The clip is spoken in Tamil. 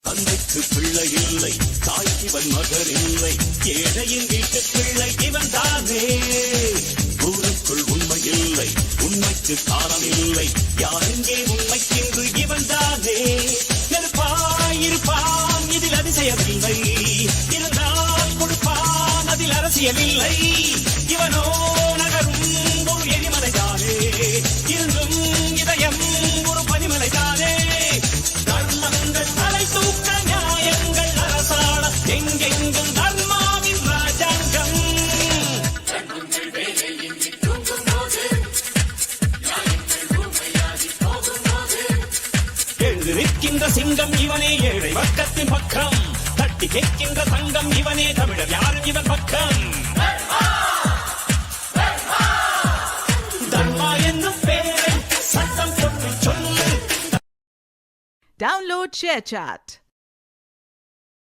தந்தைக்கு பிள்ளை இல்லை, தாய்க்கு இவன் மகர் இல்லை, ஏழையின் வீட்டு பிள்ளை இவன் தானே. ஊருக்குள் உண்மை இல்லை, உண்மைக்கு காரணம் இல்லை, யாரெங்கே உண்மைக்கென்று இவன் தானே. இருப்பான் இதில் அதிசயமில்லை, இருந்தால் கொடுப்பான் அதில் அரசியல் இல்லை. இவனோ நகரும் ஒரு எரிமலைதானே, இருந்தும் இதயம் ஒரு பனிமலைதானே. தர்மங்கள் தலை தூக்க நியாயங்கள் அரசாள எங்கெங்கும் தர்மாவின் ராஜாங்கம். எழுந்திருக்கின்ற சிங்கம் இவனே, ஏழை வர்க்கத்தின் பக்கம் தட்டி கேட்கின்ற தங்கம் இவனே, தமிழர் யாரும் இவன் பக்கம். தர்மா என்னும் பேரை சட்டம் போட்டு சொல்லு. Download ShareChat.